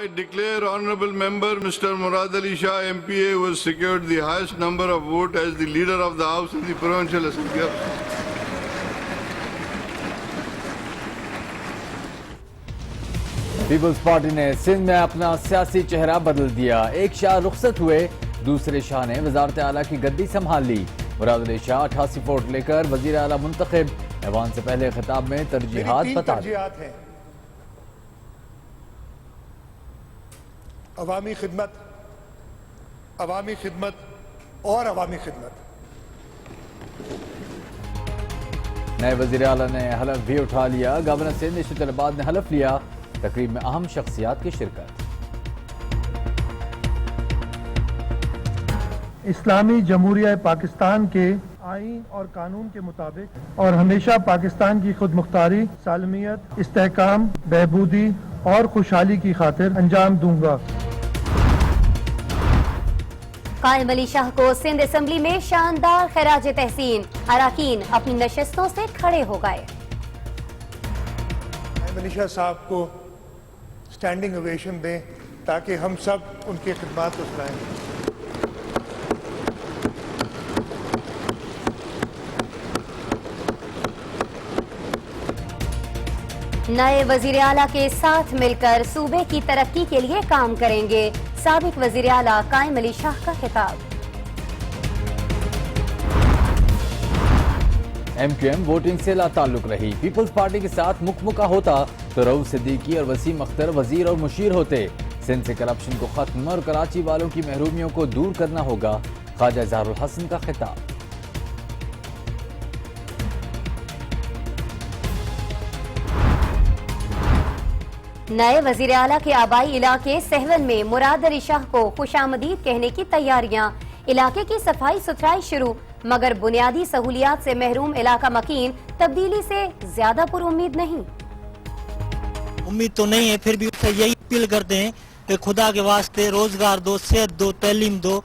I declare Honorable Member Mr. Murad Ali Shah MPA was secured the highest number of votes as the Leader of the House in the Provincial Assembly. Peoples Party نے سندھ میں اپنا سیاسی چہرہ بدل دیا. ایک شاہ رخصت ہوئے, دوسرے شاہ نے وزارت اعلیٰ کی گدی سنبھال لی. مراد علی شاہ 88 ووٹ لے کر وزیر اعلیٰ منتخب. ایوان سے پہلے خطاب میں ترجیحات بتا دی. عوامی خدمت, عوامی خدمت اور عوامی خدمت. نئے وزیر اعلیٰ نے حلف بھی اٹھا لیا. گورنر سندھ نشت العباد نے حلف لیا. تقریب میں اہم شخصیات کی شرکت. اسلامی جمہوریہ پاکستان کے آئین اور قانون کے مطابق اور ہمیشہ پاکستان کی خود مختاری, سالمیت, استحکام, بہبودی اور خوشحالی کی خاطر انجام دوں گا. قائم علی شاہ کو سندھ اسمبلی میں شاندار خراج تحسین. اراکین اپنی نشستوں سے کھڑے ہو گئے. قائم علی شاہ صاحب کو اسٹینڈنگ اویشن دیں تاکہ ہم سب ان کی خدمات کو سنائیں. نئے وزیر اعلیٰ کے ساتھ مل کر صوبے کی ترقی کے لیے کام کریں گے. سابق وزیر اعلیٰ قائم علی شاہ کا خطاب. ایم کیو ایم ووٹنگ سے لا تعلق رہی. پیپلز پارٹی کے ساتھ مکمکہ ہوتا تو رؤوف صدیقی اور وسیم اختر وزیر اور مشیر ہوتے. سندھ سے کرپشن کو ختم اور کراچی والوں کی محرومیوں کو دور کرنا ہوگا. خواجہ اظہار الحسن کا خطاب. نئے وزیر اعلیٰ کے آبائی علاقے سہول میں مراد علی شاہ کو خوش آمدید کہنے کی تیاریاں. علاقے کی صفائی ستھرائی شروع, مگر بنیادی سہولیات سے محروم علاقہ مکین تبدیلی سے زیادہ پر امید نہیں. امید تو نہیں ہے, پھر بھی یہی اپیل کرتے ہیں کہ خدا کے واسطے روزگار دو, صحت دو, تعلیم دو,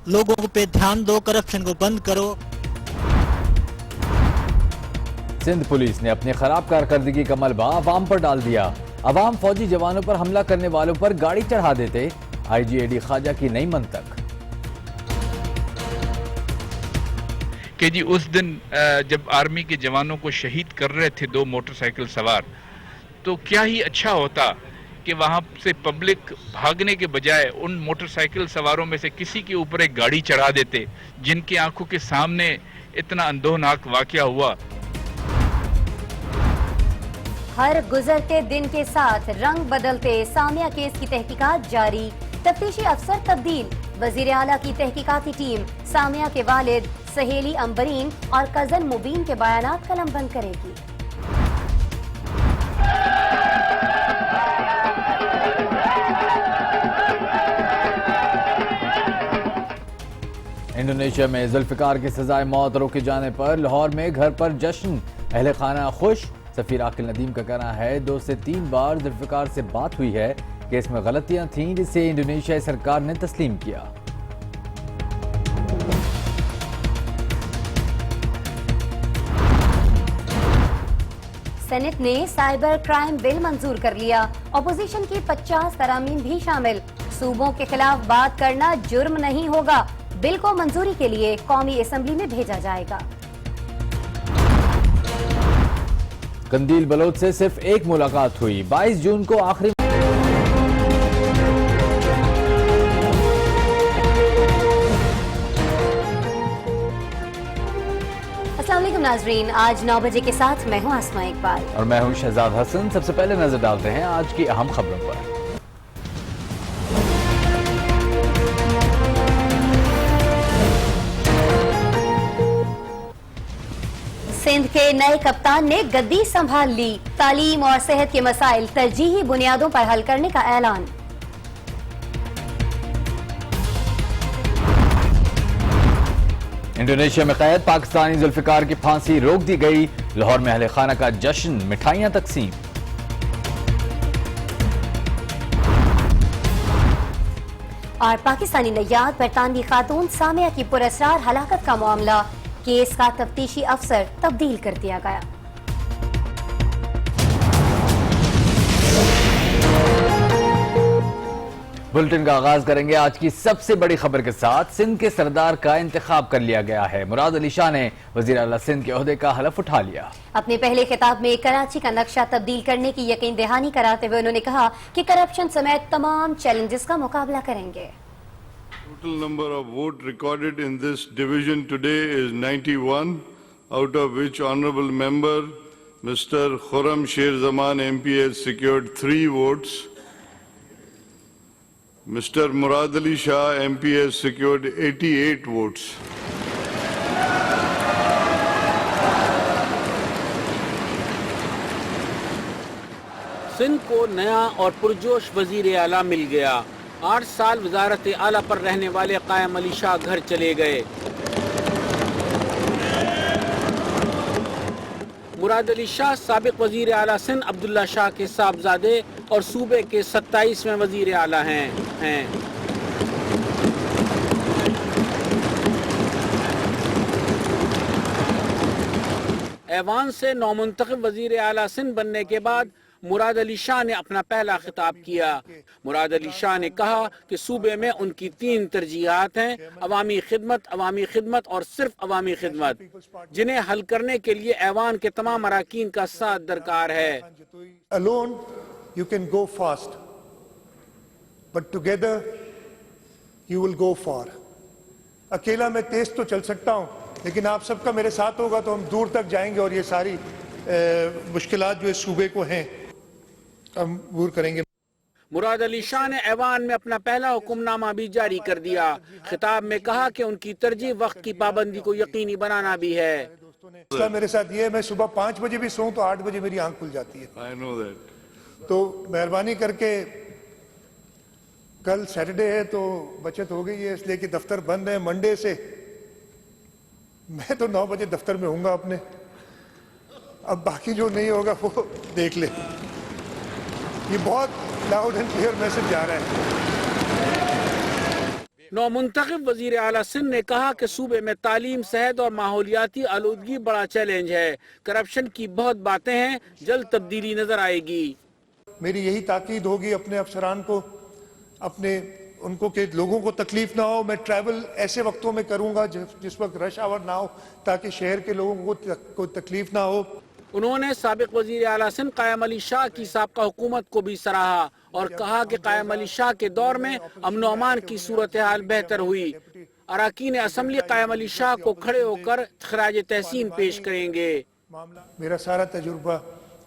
لوگوں پہ دھیان دو, کرپشن کو بند کرو. سندھ پولیس نے اپنی خراب کارکردگی کا ملبہ عوام پر ڈال دیا. عوام فوجی جوانوں پر حملہ کرنے والوں پر گاڑی چڑھا دیتے. آئی جی اے ڈی خواجہ کی نئی منطق. کہ جی اس دن جب آرمی کے جوانوں کو شہید کر رہے تھے 2 موٹر سائیکل سوار, تو کیا ہی اچھا ہوتا کہ وہاں سے پبلک بھاگنے کے بجائے ان موٹر سائیکل سواروں میں سے کسی کے اوپر ایک گاڑی چڑھا دیتے, جن کی آنکھوں کے سامنے اتنا اندوہناک واقعہ ہوا. ہر گزرتے دن کے ساتھ رنگ بدلتے. سامیہ کیس کی تحقیقات جاری. تفتیشی افسر تبدیل. وزیر اعلیٰ کی تحقیقاتی ٹیم سامیہ کے والد, سہیلی امبرین اور کزن مبین کے بیانات قلم بند کرے گی. انڈونیشیا میں ذوالفقار کی سزائے موت روکے جانے پر لاہور میں گھر پر جشن. اہل خانہ خوش. سفیر عاقل ندیم کا کہنا ہے 2 سے 3 بار ذوالفقار سے بات ہوئی ہے کہ اس میں غلطیاں تھیں جسے انڈونیشیائی سرکار نے تسلیم کیا. سینٹ نے سائبر کرائم بل منظور کر لیا. اپوزیشن کی 50 ترامیم بھی شامل. صوبوں کے خلاف بات کرنا جرم نہیں ہوگا. بل کو منظوری کے لیے قومی اسمبلی میں بھیجا جائے گا. قندیل بلوچ سے صرف ایک ملاقات ہوئی. 22 جون کو آخری السلام علیکم ناظرین, آج 9 بجے کے ساتھ میں ہوں آسماء اقبال اور میں ہوں شہزاد حسن. سب سے پہلے نظر ڈالتے ہیں آج کی اہم خبروں پر. سندھ کے نئے کپتان نے گدی سنبھال لی. تعلیم اور صحت کے مسائل ترجیحی بنیادوں پر حل کرنے کا اعلان. انڈونیشیا میں قید پاکستانی ذوالفقار کی پھانسی روک دی گئی. لاہور میں اہل خانہ کا جشن, مٹھائیاں تقسیم. اور پاکستانی نیاد برطانوی خاتون سامیہ کی پراسرار ہلاکت کا معاملہ. کیس کا تفتیشی افسر تبدیل کر دیا گیا. بلٹن کا آغاز کریں گے آج کی سب سے بڑی خبر کے ساتھ۔ سندھ کے سردار کا انتخاب کر لیا گیا ہے۔ مراد علی شاہ نے وزیر اعلیٰ سندھ کے عہدے کا حلف اٹھا لیا۔ اپنے پہلے خطاب میں کراچی کا نقشہ تبدیل کرنے کی یقین دہانی کراتے ہوئے انہوں نے کہا کہ کرپشن سمیت تمام چیلنجز کا مقابلہ کریں گے۔ Total number of votes recorded in this division today is 91, out of which Honorable Member Mr. Khurram Sher Zaman MP has secured 3 votes. Mr. Murad Ali Shah MP has secured 88 votes. Sindh کو نیا اور پرجوش وزیر اعلیٰ مل گیا۔ 8 سال وزارت اعلیٰ پر رہنے والے قائم علی شاہ گھر چلے گئے۔ مراد علی شاہ سابق وزیر اعلیٰ سندھ عبداللہ شاہ کے صاحبزادے اور صوبے کے 27ویں وزیر اعلیٰ ہیں۔ ایوان سے نومنتخب وزیر اعلیٰ سندھ بننے کے بعد مراد علی شاہ نے اپنا پہلا خطاب کیا۔ مراد علی شاہ نے کہا کہ صوبے میں ان کی 3 ترجیحات ہیں: عوامی خدمت اور صرف عوامی خدمت، جنہیں حل کرنے کے لیے ایوان کے تمام اراکین کا ساتھ درکار ہے۔ Alone you can go fast, but together you will go far. اکیلا میں تیز تو چل سکتا ہوں، لیکن آپ سب کا میرے ساتھ ہوگا تو ہم دور تک جائیں گے، اور یہ ساری مشکلات جو اس صوبے کو ہیں ہم دور کریں گے۔ مراد علی شاہ نے ایوان میں اپنا پہلا حکم نامہ بھی جاری کر دیا۔ خطاب میں کہا کہ ان کی ترجیح وقت کی پابندی کو یقینی بنانا بھی ہے۔ مسئلہ میرے ساتھ یہ ہے، میں صبح 5 بجے بھی سوؤں تو 8 بجے میری آنکھ کھل جاتی ہے۔ I know that. تو مہربانی کر کے، کل سیٹرڈے ہے تو بچت ہو گئی ہے، اس لیے کہ دفتر بند ہے۔ منڈے سے میں تو 9 بجے دفتر میں ہوں گا اپنے، اب باقی جو نہیں ہوگا وہ دیکھ لے۔ یہ بہت لاؤڈ اینڈ کلیئر میسج جا رہا ہے۔ نومنتخب وزیر اعلیٰ سندھ نے کہا کہ صوبے میں تعلیم، صحت اور ماحولیاتی آلودگی بڑا چیلنج ہے۔ کرپشن کی بہت باتیں ہیں، جلد تبدیلی نظر آئے گی۔ میری یہی تاکید ہوگی اپنے افسران کو، ان کو کہ لوگوں کو تکلیف نہ ہو۔ میں ٹریول ایسے وقتوں میں کروں گا جس وقت رش آور نہ ہو، تاکہ شہر کے لوگوں کو کوئی تکلیف نہ ہو۔ انہوں نے سابق وزیر اعلیٰ سندھ قائم علی شاہ کی سابقہ حکومت کو بھی سراہا اور کہا کہ قائم علی شاہ کے دور میں امن و امان کی صورتحال بہتر ہوئی۔ اراکین اسمبلی قائم علی شاہ کو کھڑے ہو کر خراج تحسین پیش کریں گے۔ میرا سارا تجربہ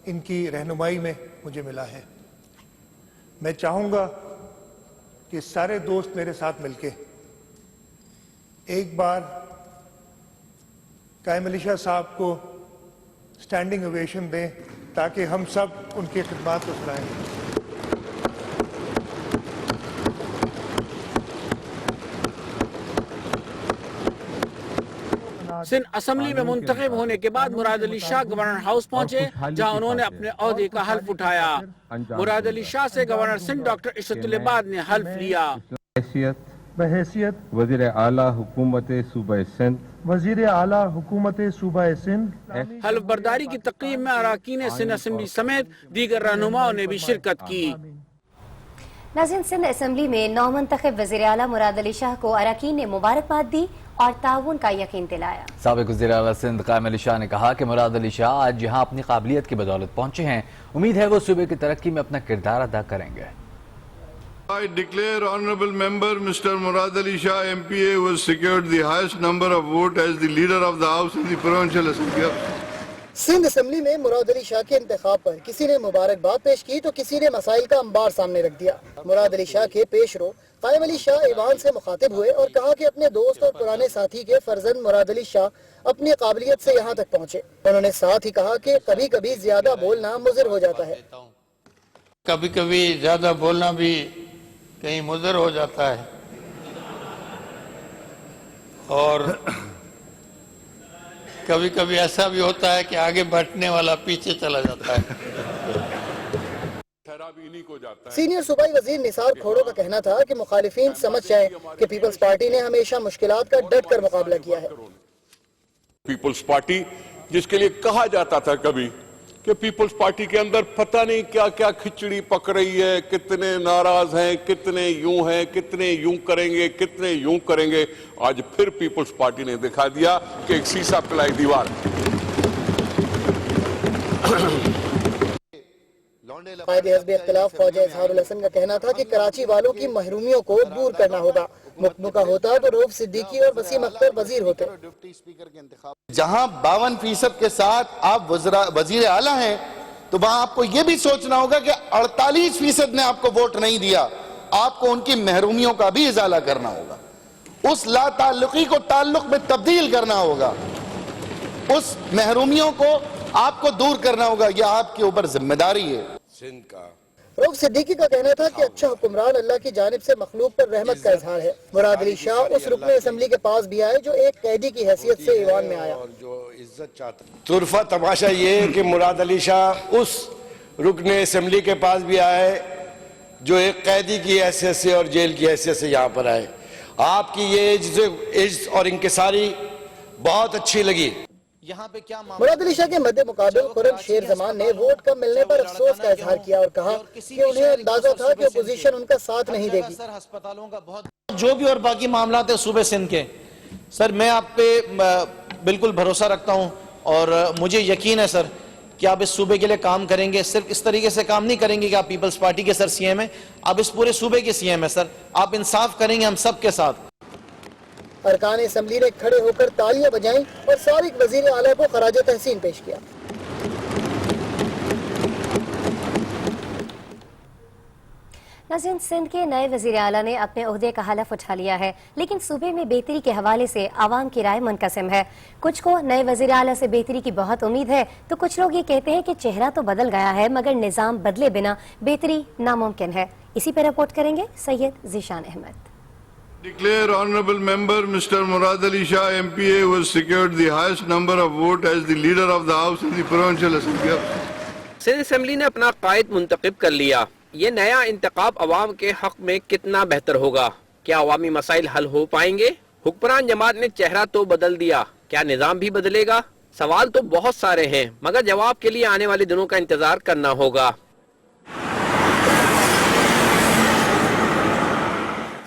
ان کی رہنمائی میں مجھے ملا ہے۔ میں چاہوں گا کہ سارے دوست میرے ساتھ مل کے ایک بار قائم علی شاہ صاحب کو اسٹینڈنگ اویشن دیں، تاکہ ہم سب ان کی خدمات کو سرائیں۔ سندھ اسمبلی میں منتخب ہونے کے بعد مراد علی شاہ گورنر ہاؤس پہنچے، جہاں انہوں نے اپنے عہدے کا حلف اٹھایا۔ مراد علی شاہ سے گورنر سندھ ڈاکٹر عشرت العباد نے حلف لیا۔ بحیثیت وزیر اعلیٰ حکومت صوبہ سندھ وزیر اعلیٰ حکومت صوبہ سندھ حلف برداری کی تقریب میں اراکین سندھ اسمبلی سمیت دیگر رہنماؤں نے بھی شرکت کی۔ ناظرین، سندھ اسمبلی میں نومنتخب وزیر اعلیٰ مراد علی شاہ کو اراکین نے مبارکباد دی اور تعاون کا یقین دلایا۔ سابق وزیر اعلیٰ سندھ قائم علی شاہ نے کہا کہ مراد علی شاہ آج یہاں اپنی قابلیت کی بدولت پہنچے ہیں، امید ہے وہ صوبے کی ترقی میں اپنا کردار ادا کریں گے۔ I declare Honorable Member Mr. Murad Ali Shah MPA was secured the highest number of votes as the Leader of the House in the Provincial Assembly. Sindh assembly میں مراد علی شاہ کے انتخاب پر کسی نے مبارکباد پیش کی تو کسی نے مسائل کا انبار سامنے رکھ دیا۔ مراد علی شاہ کے پیش رو قائم علی شاہ ایوان سے مخاطب ہوئے اور کہا کہ اپنے دوست اور پرانے ساتھی کے فرزند مراد علی شاہ اپنی قابلیت سے یہاں تک پہنچے۔ انہوں نے ساتھ ہی کہا کہ کبھی کبھی زیادہ بولنا مضر ہو جاتا ہے۔ کبھی کبھی زیادہ بولنا بھی کہیں مضر ہو جاتا ہے، اور کبھی کبھی ایسا بھی ہوتا ہے کہ آگے بڑھنے والا پیچھے چلا جاتا ہے۔ سینئر صوبائی وزیر نثار کھوڑو کا کہنا تھا کہ مخالفین سمجھ جائیں کہ پیپلز پارٹی نے ہمیشہ مشکلات کا ڈٹ کر مقابلہ کیا ہے۔ پیپلز پارٹی جس کے لیے کہا جاتا تھا کبھی کہ پیپلز پارٹی کے اندر پتہ نہیں کیا کیا کھچڑی پک رہی ہے، کتنے ناراض ہیں، کتنے یوں ہیں، کتنے یوں کریں گے، کتنے یوں کریں گے. آج پھر پیپلز پارٹی نے دکھا دیا کہ ایک سیسا پلائی دیوار. قائد حزب اختلاف خواجہ اظہار الحسن کا کہنا تھا کہ کراچی والوں کی محرومیوں کو دور کرنا ہوگا. مکمکہ ہوتا تو رؤف صدیقی اور وسیم اختر وزیر ہوتے. جہاں 52% کے ساتھ آپ وزیر اعلیٰ ہیں تو وہاں آپ کو یہ بھی سوچنا ہوگا کہ 48% نے آپ کو ووٹ نہیں دیا. آپ کو ان کی محرومیوں کا بھی ازالہ کرنا ہوگا. اس لا تعلقی کو تعلق میں تبدیل کرنا ہوگا. اس محرومیوں کو آپ کو دور کرنا ہوگا. یہ آپ کے اوپر ذمہ داری ہے. سندھ کا رؤف صدیقی کا کہنا تھا کہ اچھا حکمران اللہ کی جانب سے مخلوق پر رحمت کا اظہار ہے. مراد علی شاہ اس رکن اسمبلی کے پاس بھی آئے جو ایک قیدی کی حیثیت سے ایوان میں آیا. طرفہ تماشا یہ ہے کہ مراد علی شاہ اس رکن اسمبلی کے پاس بھی آئے جو ایک قیدی کی حیثیت سے اور جیل کی حیثیت سے یہاں پر آئے. آپ کی یہ عجز اور انکساری بہت اچھی لگی. مراد علی شاہ کے مد مقابل خرم شیر زمان نے ووٹ کم ملنے پر افسوس کا اظہار کیا اور کہا کہ انہیں اندازہ تھا کہ اپوزیشن ان کا ساتھ نہیں دے گی. جو بھی اور باقی معاملات ہیں صوبے سندھ کے، سر میں آپ پہ بالکل بھروسہ رکھتا ہوں اور مجھے یقین ہے سر کہ آپ اس صوبے کے لیے کام کریں گے. صرف اس طریقے سے کام نہیں کریں گے کہ آپ پیپلز پارٹی کے سر سی ایم ہیں، آپ اس پورے صوبے کے سی ایم ہیں سر. آپ انصاف کریں گے ہم سب کے ساتھ. ارکان اسمبلی نے کھڑے ہو کر تالیاں بجائیں اور سابق وزیر اعلیٰ کو خراج تحسین پیش کیا. ناظرین، سندھ کے نئے وزیر اعلیٰ نے اپنے عہدے کا حلف اٹھا لیا ہے، لیکن صوبے میں بہتری کے حوالے سے عوام کی رائے منقسم ہے. کچھ کو نئے وزیر اعلیٰ سے بہتری کی بہت امید ہے تو کچھ لوگ یہ کہتے ہیں کہ چہرہ تو بدل گیا ہے مگر نظام بدلے بنا بہتری ناممکن ہے. اسی پہ رپورٹ کریں گے Syed Zeeshan Ahmed. Declare honorable member Mr. Murad Ali Shah MPA who has secured the highest number of votes as the leader of the House in the Provincial Assembly. Sindh assembly نے اپنا قائد منتخب کر لیا. یہ نیا انتخاب عوام کے حق میں کتنا بہتر ہوگا؟ کیا عوامی مسائل حل ہو پائیں گے؟ حکمران جماعت نے چہرہ تو بدل دیا، کیا نظام بھی بدلے گا؟ سوال تو بہت سارے ہیں مگر جواب کے لیے آنے والے دنوں کا انتظار کرنا ہوگا.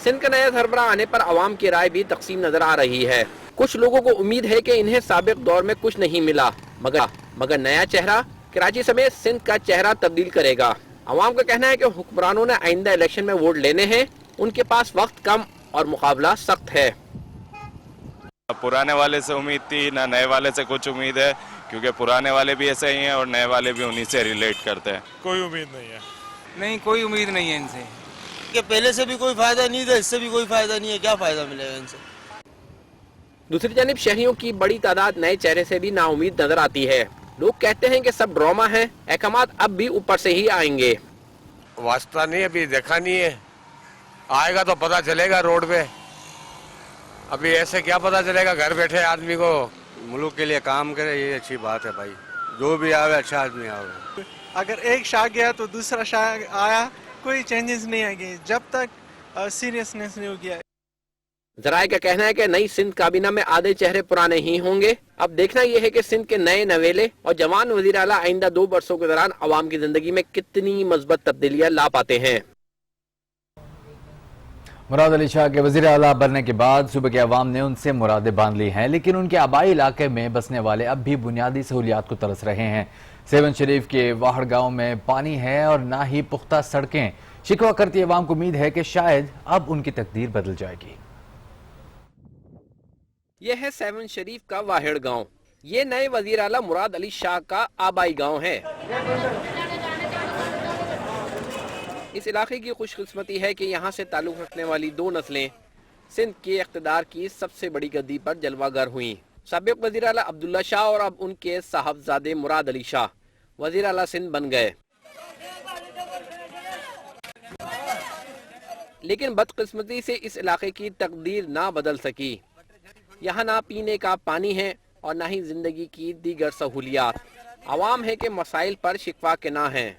سندھ کا نیا سربراہ آنے پر عوام کی رائے بھی تقسیم نظر آ رہی ہے. کچھ لوگوں کو امید ہے کہ انہیں سابق دور میں کچھ نہیں ملا مگر نیا چہرہ کراچی سمیت سندھ کا چہرہ تبدیل کرے گا. عوام کا کہنا ہے کہ حکمرانوں نے آئندہ الیکشن میں ووٹ لینے ہیں، ان کے پاس وقت کم اور مقابلہ سخت ہے. پرانے والے سے امید تھی نہ نئے والے سے کچھ امید ہے، کیونکہ پرانے والے بھی ایسے ہی ہیں اور نئے والے بھی انہی سے ریلیٹ کرتے ہیں. کوئی امید نہیں ہے. نہیں، کوئی امید نہیں ہے ان سے. کہ پہلے سے بھی کوئی فائدہ نہیں تھا، اس سے بھی کوئی فائدہ نہیں ہے، کیا فائدہ ملے گا ان سے؟ دوسری جانب شہریوں کی بڑی تعداد نئے چہرے سے بھی نا امید نظر آتی ہے. لوگ کہتے ہیں کہ سب ڈرامہ ہے، احکامات اب بھی اوپر سے ہی آئیں گے. واسطہ نہیں، ابھی دیکھا نہیں ہے، آئے گا تو پتا چلے گا روڈ پہ. ابھی ایسے کیا پتا چلے گا؟ گھر بیٹھے آدمی کو ملک کے لیے کام کرے، یہ اچھی بات ہے بھائی. جو بھی آوے اچھا آدمی آوے. اگر ایک شاہ گیا تو دوسرا شاہ آیا، کوئی چینجز نہیں آئیں گے جب تک سیریسنس نہیں ہو گیا. ذرائع کا کہنا ہے کہ نئی سندھ کابینہ میں آدھے چہرے پرانے ہی ہوں گے. اب دیکھنا یہ ہے کہ سندھ کے نئے نویلے اور جوان وزیر اعلیٰ آئندہ 2 برسوں کے دوران عوام کی زندگی میں کتنی مثبت تبدیلیاں لا پاتے ہیں. مراد علی شاہ کے وزیر اعلیٰ بننے کے بعد صوبے کے عوام نے ان سے مرادیں باندھ لی ہیں، لیکن ان کے آبائی علاقے میں بسنے والے اب بھی بنیادی سہولیات کو ترس رہے ہیں. سیون شریف کے واہڑ گاؤں میں پانی ہے اور نہ ہی پختہ سڑکیں. شکوہ کرتی عوام کو امید ہے کہ شاید اب ان کی تقدیر بدل جائے گی. یہ ہے سیون شریف کا واہڑ گاؤں. یہ نئے وزیر اعلیٰ مراد علی شاہ کا آبائی گاؤں ہے. اس علاقے کی خوش قسمتی ہے کہ یہاں سے تعلق رکھنے والی 2 نسلیں سندھ کے اقتدار کی سب سے بڑی گدی پر جلوہ گر ہوئیں. سابق وزیر اعلیٰ عبداللہ شاہ اور اب ان کے صاحبزادے مراد علی شاہ وزیر اعلیٰ سندھ بن گئے. لیکن بدقسمتی سے اس علاقے کی تقدیر نہ بدل سکی. یہاں نہ پینے کا پانی ہے اور نہ ہی زندگی کی دیگر سہولیات. عوام ہے کہ مسائل پر شکوہ کے نہ ہیں.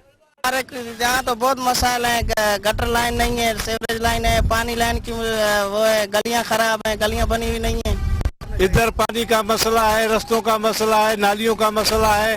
یہاں تو بہت مسائل ہیں، گٹر لائن نہیں ہے، سیوریج لائن ہے، پانی لائن کی وہ ہے، گلیاں خراب ہیں، گلیاں بنی ہوئی نہیں ہیں. ادھر پانی کا مسئلہ ہے، رستوں کا مسئلہ ہے، نالیوں کا مسئلہ ہے.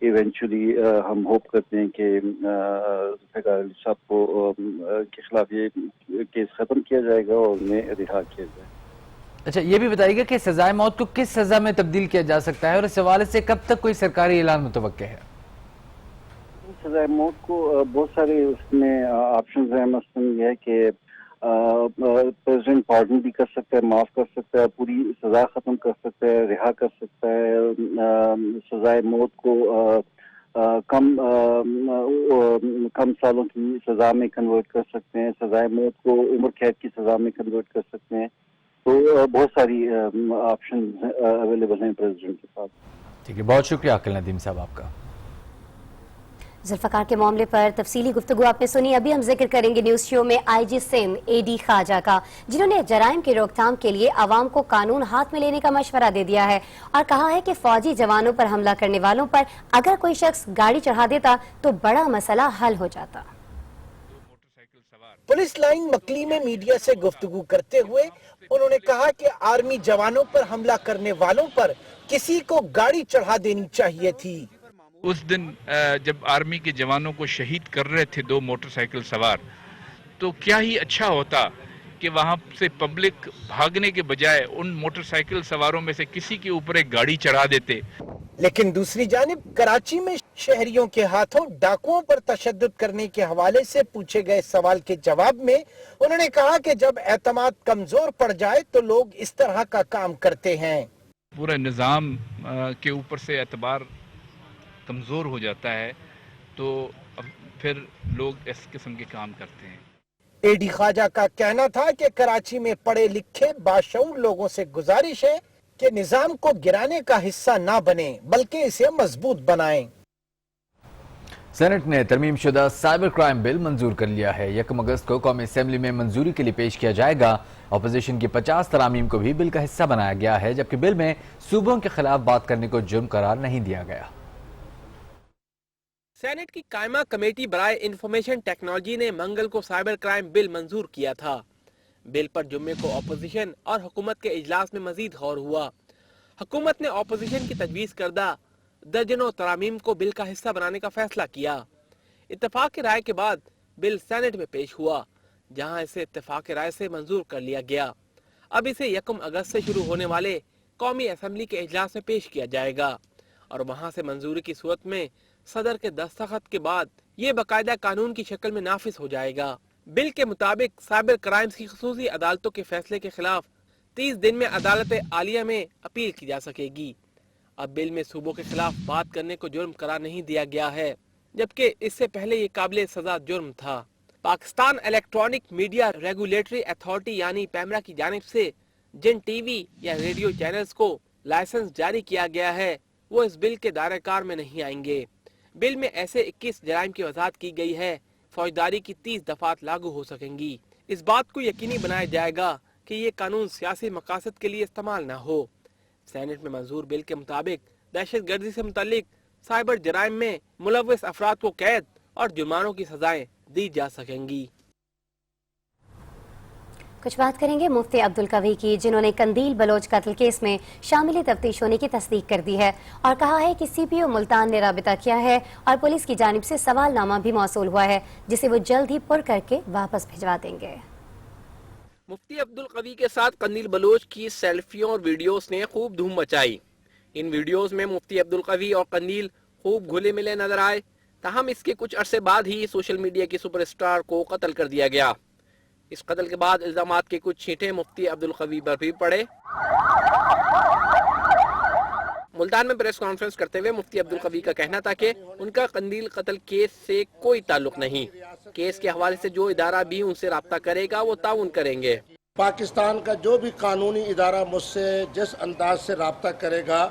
ایونچولی ہم ہوپ کرتے ہیں کہ ذوالفقار علی صاحب کو کے خلاف یہ کیس ختم کیا جائے گا اور انہیں رہا کیا جائے. اچھا یہ بھی بتائیے گا کہ سزائے موت کو کس سزا میں تبدیل کیا جا سکتا ہے اور اس حوالے سے کب تک کوئی سرکاری اعلان متوقع ہے؟ سزائے موت کو بہت سارے اس میں آپشنز ہیں. مثلاً یہ ہے کہ پریزیڈنٹ پارڈن بھی کر سکتا ہے, معاف کر سکتا ہے, پوری سزا ختم کر سکتا ہے, رہا کر سکتا ہے. سزائے موت کو کم سالوں کی سزا میں کنورٹ کر سکتے ہیں. سزائے موت کو عمر قید کی سزا میں کنورٹ کر سکتے ہیں. تو بہت ساری آپشن اویلیبل ہیں پریزیڈنٹ کے پاس. ٹھیک ہے, بہت شکریہ عاقل ندیم صاحب آپ کا. ذوالفقار کے معاملے پر تفصیلی گفتگو آپ نے سنی. ابھی ہم ذکر کریں گے نیوز شو میں آئی جی سندھ اے ڈی خواجہ کا, جنہوں نے جرائم کی روک تھام کے لیے عوام کو قانون ہاتھ میں لینے کا مشورہ دے دیا ہے اور کہا ہے کہ فوجی جوانوں پر حملہ کرنے والوں پر اگر کوئی شخص گاڑی چڑھا دیتا تو بڑا مسئلہ حل ہو جاتا. پولیس لائن مکلی میں میڈیا سے گفتگو کرتے ہوئے انہوں نے کہا کہ آرمی جوانوں پر حملہ کرنے والوں پر کسی کو گاڑی چڑھا دینی چاہیے تھی. اس دن جب آرمی کے جوانوں کو شہید کر رہے تھے 2 موٹر سائیکل سوار, تو کیا ہی اچھا ہوتا کہ وہاں سے پبلک بھاگنے کے بجائے ان موٹر سائیکل سواروں میں سے کسی کے اوپر ایک گاڑی چڑھا دیتے. لیکن دوسری جانب کراچی میں شہریوں کے ہاتھوں ڈاکوؤں پر تشدد کرنے کے حوالے سے پوچھے گئے سوال کے جواب میں انہوں نے کہا کہ جب اعتماد کمزور پڑ جائے تو لوگ اس طرح کا کام کرتے ہیں. پورے نظام کے اوپر سے اعتبار کمزور ہو جاتا ہے تو پھر لوگ اس قسم کے کام کرتے ہیں. اے ڈی خواجہ کا کہنا تھا کہ کراچی میں پڑھے لکھے باشعور لوگوں سے گزارش ہے کہ نظام کو گرانے کا حصہ نہ بنیں بلکہ اسے مضبوط بنائیں. سینٹ نے ترمیم شدہ سائبر کرائم بل منظور کر لیا ہے. 1 اگست کو قومی اسمبلی میں منظوری کے لیے پیش کیا جائے گا. اپوزیشن کی 50 ترامیم کو بھی بل کا حصہ بنایا گیا ہے, جبکہ بل میں صوبوں کے خلاف بات کرنے کو جرم قرار نہیں دیا گیا. سینٹ کی قائمہ کمیٹی برائے انفارمیشن ٹیکنالوجی نے منگل کو سائبر کرائم بل منظور کیا تھا. بل پر جمعے کو اپوزیشن اور حکومت کے اجلاس میں مزید غور ہوا. حکومت نے اپوزیشن کی تجویز کردہ درجنوں ترامیم کو بل کا حصہ بنانے کا فیصلہ کیا. اتفاق رائے کے بعد بل سینٹ میں پیش ہوا, جہاں اسے اتفاق رائے سے منظور کر لیا گیا. اب اسے 1 اگست سے شروع ہونے والے قومی اسمبلی کے اجلاس میں پیش کیا جائے گا اور وہاں سے منظوری کی صورت میں صدر کے دستخط کے بعد یہ باقاعدہ قانون کی شکل میں نافذ ہو جائے گا. بل کے مطابق سائبر کرائمز کی خصوصی عدالتوں کے فیصلے کے خلاف 30 دن میں عدالت عالیہ میں اپیل کی جا سکے گی. اب بل میں صوبوں کے خلاف بات کرنے کو جرم قرار نہیں دیا گیا ہے, جبکہ اس سے پہلے یہ قابل سزا جرم تھا. Pakistan electronic media regulatory authority یعنی پیمرا کی جانب سے جن ٹی وی یا ریڈیو چینلز کو لائسنس جاری کیا گیا ہے وہ اس بل کے دائرہ کار میں نہیں آئیں گے. بل میں ایسے 21 جرائم کی وضاحت کی گئی ہے. فوجداری کی 30 دفعات لاگو ہو سکیں گی. اس بات کو یقینی بنایا جائے گا کہ یہ قانون سیاسی مقاصد کے لیے استعمال نہ ہو. سینٹ میں منظور بل کے مطابق دہشت گردی سے متعلق سائبر جرائم میں ملوث افراد کو قید اور جرمانوں کی سزائیں دی جا سکیں گی. کچھ بات کریں گے مفتی عبدالقوی کی, جنہوں نے قندیل بلوچ قتل کیس میں شامل تفتیش ہونے کی تصدیق کر دی ہے اور کہا ہے کہ سی پی او ملتان نے رابطہ کیا ہے اور پولیس کی جانب سے سوال نامہ بھی موصول ہوا ہے, جسے وہ جلد ہی پر کر کے واپس بھجوا دیں گے. مفتی عبدالقوی کے ساتھ قندیل بلوچ کی سیلفیوں اور ویڈیوز نے خوب دھوم مچائی. ان ویڈیوز میں مفتی عبدالقوی اور قندیل خوب گھلے ملے نظر آئے. تاہم اس کے کچھ عرصے بعد ہی سوشل میڈیا کی سپر اسٹار کو قتل کر دیا گیا. اس قتل کے بعد الزامات کے کچھ چھینٹے مفتی عبدالقوی پر بھی پڑے. ملتان میں پریس کانفرنس کرتے ہوئے مفتی عبدالقوی کا کہنا تھا کہ ان کا قندیل قتل کیس سے کوئی تعلق نہیں. کیس کے حوالے سے جو ادارہ بھی ان سے رابطہ کرے گا وہ تعاون کریں گے. پاکستان کا جو بھی قانونی ادارہ مجھ سے جس انداز سے رابطہ کرے گا,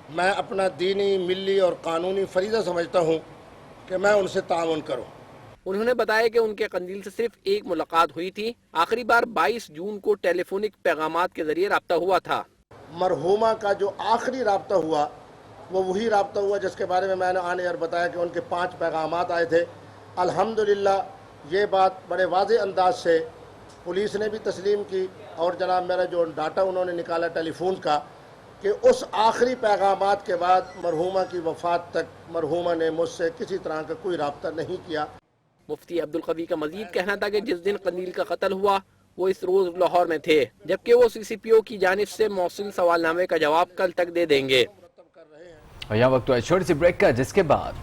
میں اپنا دینی, ملی اور قانونی فریضہ سمجھتا ہوں کہ میں ان سے تعاون کروں. انہوں نے بتایا کہ ان کے قندیل سے صرف ایک ملاقات ہوئی تھی. آخری بار 22 جون کو ٹیلی فونک پیغامات کے ذریعے رابطہ ہوا تھا. مرحومہ کا جو آخری رابطہ ہوا وہ وہی رابطہ ہوا جس کے بارے میں نے آن ایئر بتایا کہ ان کے 5 پیغامات آئے تھے. الحمدللہ یہ بات بڑے واضح انداز سے پولیس نے بھی تسلیم کی اور جناب میرا جو ڈاٹا انہوں نے نکالا ٹیلی فون کا کہ اس آخری پیغامات کے بعد مرحومہ کی وفات تک مرحومہ نے مجھ سے کسی طرح کا کوئی رابطہ نہیں کیا. مفتی عبدالقوی کا مزید کہنا تھا کہ جس دن قندیل کا قتل ہوا وہ اس روز لاہور میں تھے، جبکہ وہ سی سی پی او کی جانب سے موصول سوال نامے کا جواب کل تک دے دیں گے. اور یہاں وقت ہے چھوٹی سی بریک کا، جس کے بعد